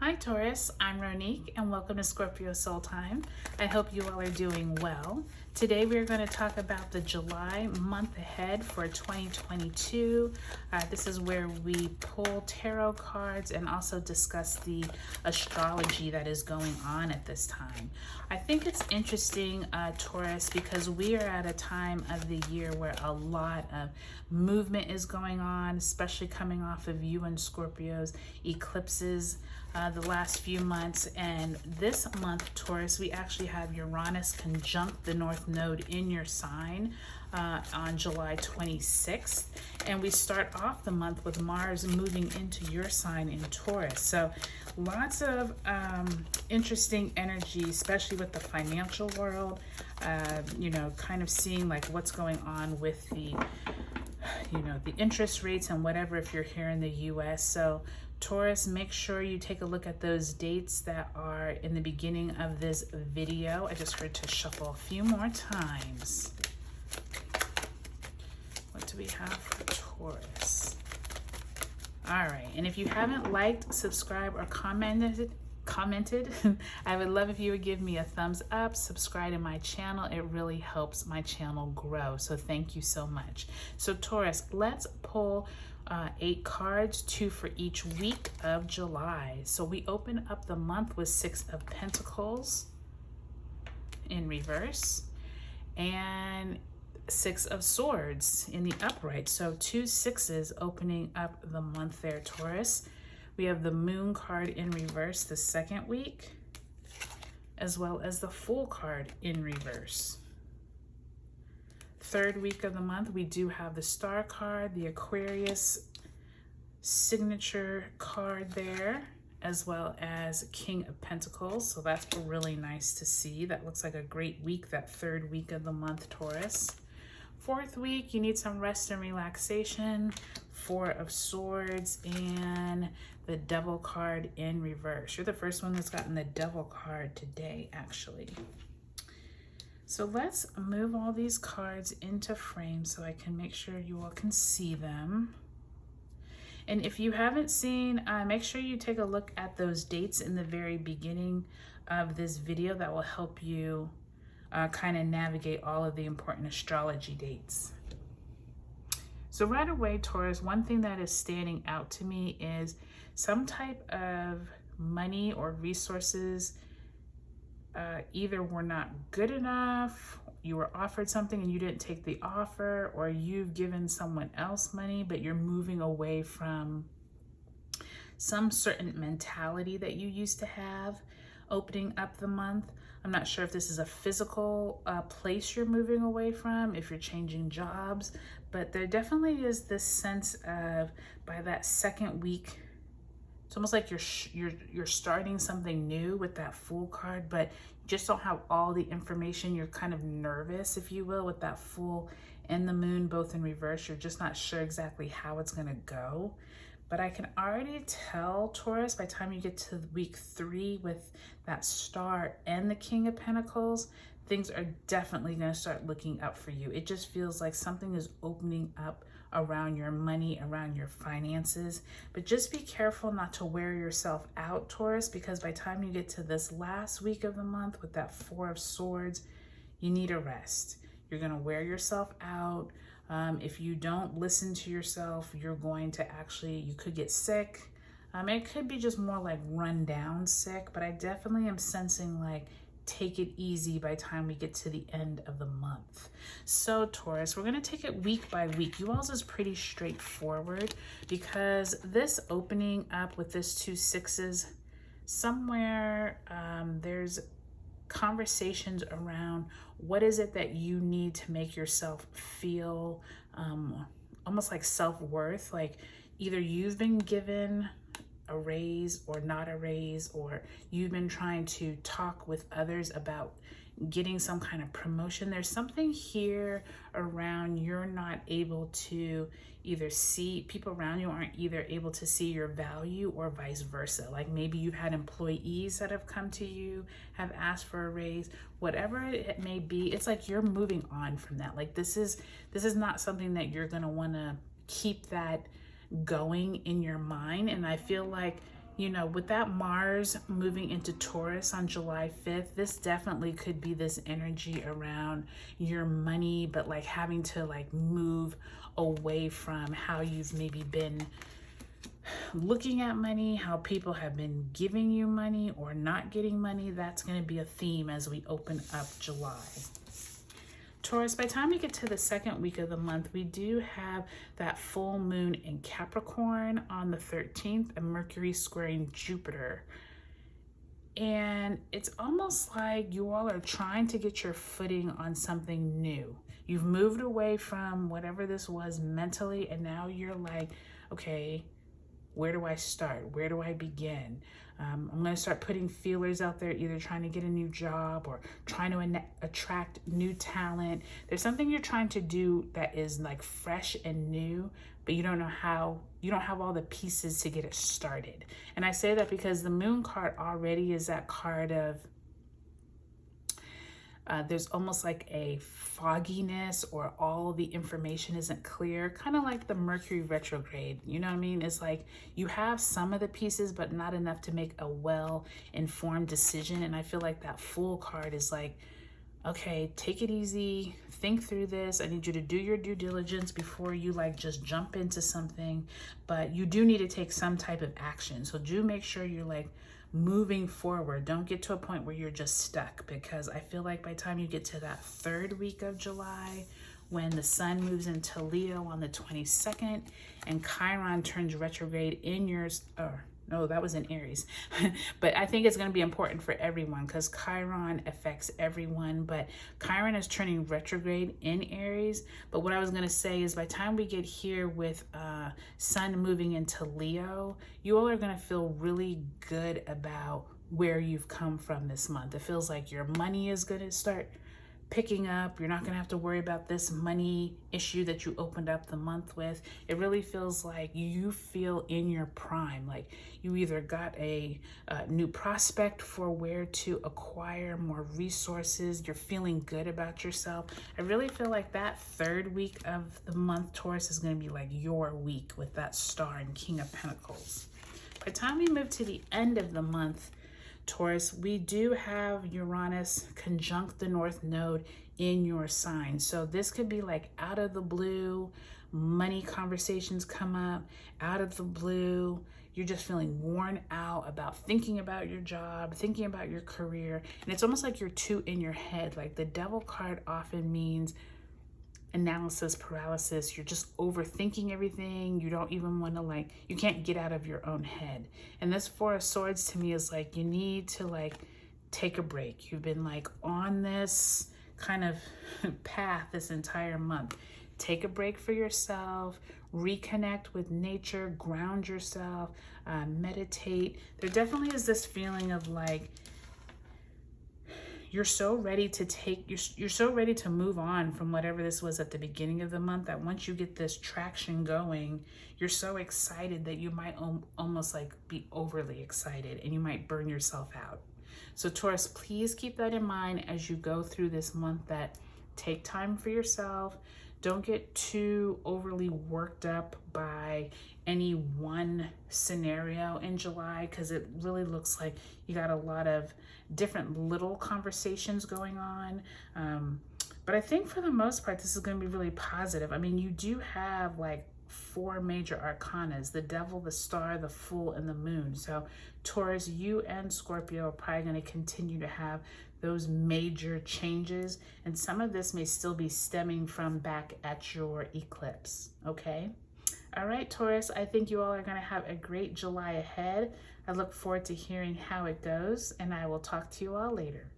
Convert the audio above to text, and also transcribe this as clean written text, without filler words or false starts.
Hi Taurus, I'm Ronique and welcome to Scorpio Soul Time. I hope you all are doing well. Today we're going to talk about the July month ahead for 2022. This is where we pull tarot cards and also discuss the astrology that is going on at this time. I think it's interesting, Taurus, because we are at a time of the year where a lot of movement is going on, especially coming off of you and Scorpio's eclipses the last few months. And this month, Taurus, we actually have Uranus conjunct the North Node in your sign on July 26th. And we start off the month with Mars moving into your sign in Taurus. So lots of interesting energy, especially with the financial world, kind of seeing like what's going on with the interest rates and whatever if you're here in the US. So Taurus, make sure you take a look at those dates that are in the beginning of this video. I just heard to shuffle a few more times. What do we have for Taurus? All right, and if you haven't liked, subscribed, or commented, I would love if you would give me a thumbs up, subscribe to my channel. It really helps my channel grow. So thank you so much. So Taurus, let's pull 8 cards, 2 for each week of July. So we open up the month with 6 of Pentacles in reverse and 6 of Swords in the upright. So 2 sixes opening up the month there, Taurus. We have the Moon card in reverse the second week, as well as the Fool card in reverse. Third week of the month, we do have the Star card, the Aquarius signature card there, as well as King of Pentacles. So that's really nice to see. That looks like a great week, that third week of the month, Taurus. Fourth week, you need some rest and relaxation. 4 of Swords and the Devil card in reverse. You're the first one that's gotten the Devil card today, actually. So let's move all these cards into frame so I can make sure you all can see them. And if you haven't seen, make sure you take a look at those dates in the very beginning of this video. That will help you kind of navigate all of the important astrology dates. So right away, Taurus, one thing that is standing out to me is some type of money or resources either were not good enough, you were offered something and you didn't take the offer, or you've given someone else money, but you're moving away from some certain mentality that you used to have opening up the month. I'm not sure if this is a physical place you're moving away from, if you're changing jobs, but there definitely is this sense of, by that second week, it's almost like you're starting something new with that Fool card, but you just don't have all the information. You're kind of nervous, if you will, with that Fool and the Moon both in reverse. You're just not sure exactly how it's going to go. But I can already tell, Taurus, by the time you get to week 3 with that Star and the King of Pentacles, things are definitely going to start looking up for you. It just feels like something is opening up around your money, around your finances. But just be careful not to wear yourself out, Taurus, because by the time you get to this last week of the month with that 4 of Swords, you need a rest. You're going to wear yourself out. If you don't listen to yourself, you're going to you could get sick. It could be just more like run down sick, but I definitely am sensing like take it easy by the time we get to the end of the month. So Taurus, we're going to take it week by week. You all's is pretty straightforward because this opening up with this 2 sixes, somewhere there's conversations around what is it that you need to make yourself feel almost like self-worth, like either you've been given a raise or not a raise, or you've been trying to talk with others about getting some kind of promotion. There's something here around you're not able to either see, people around you aren't either able to see your value or vice versa. Like maybe you've had employees that have come to you, have asked for a raise, whatever it may be. It's like you're moving on from that. Like this is not something that you're going to want to keep that going in your mind. And I feel like You know, with that Mars moving into Taurus on July 5th, this definitely could be this energy around your money, but like having to like move away from how you've maybe been looking at money, how people have been giving you money or not getting money. That's going to be a theme as we open up July. Taurus, by the time we get to the second week of the month, we do have that full moon in Capricorn on the 13th and Mercury squaring Jupiter. And it's almost like you all are trying to get your footing on something new. You've moved away from whatever this was mentally, and now you're like, okay, where do I start? Where do I begin? I'm going to start putting feelers out there, either trying to get a new job or trying to attract new talent. There's something you're trying to do that is like fresh and new, but you don't know how, you don't have all the pieces to get it started. And I say that because the moon card already is that card of, there's almost like a fogginess, or all the information isn't clear, kind of like the Mercury retrograde. You know what I mean? It's like you have some of the pieces, but not enough to make a well-informed decision. And I feel like that Fool card is like, okay, take it easy, think through this. I need you to do your due diligence before you like just jump into something, but you do need to take some type of action. So do make sure you're like moving forward. Don't get to a point where you're just stuck, because I feel like by the time you get to that third week of July, when the sun moves into Leo on the 22nd and Chiron turns retrograde in yours, no, that was in Aries. But I think it's going to be important for everyone because Chiron affects everyone. But Chiron is turning retrograde in Aries. But what I was going to say is by the time we get here with sun moving into Leo, you all are going to feel really good about where you've come from this month. It feels like your money is going to start picking up. You're not going to have to worry about this money issue that you opened up the month with. It really feels like you feel in your prime, like you either got a new prospect for where to acquire more resources. You're feeling good about yourself. I really feel like that third week of the month, Taurus, is going to be like your week with that star and King of Pentacles. By the time we move to the end of the month, Taurus, we do have Uranus conjunct the North Node in your sign. So this could be like out of the blue, money conversations come up, out of the blue, you're just feeling worn out about thinking about your job, thinking about your career. And it's almost like you're too in your head. Like the Devil card often means analysis paralysis. You're just overthinking everything. You don't even want to like, you can't get out of your own head. And this Four of Swords to me is like, you need to like take a break. You've been like on this kind of path this entire month. Take a break for yourself, reconnect with nature, ground yourself, meditate. There definitely is this feeling of like, you're so ready to take, you're so ready to move on from whatever this was at the beginning of the month, that once you get this traction going, you're so excited that you might almost like be overly excited and you might burn yourself out. So Taurus, please keep that in mind as you go through this month, that take time for yourself. Don't get too overly worked up by any one scenario in July, because it really looks like you got a lot of different little conversations going on. But I think for the most part, this is going to be really positive. I mean, you do have like 4 major arcanas: the Devil, the Star, the Fool, and the Moon. So Taurus, you and Scorpio are probably going to continue to have those major changes, and some of this may still be stemming from back at your eclipse. Okay. All right, Taurus, I think you all are going to have a great July ahead. I look forward to hearing how it goes, and I will talk to you all later.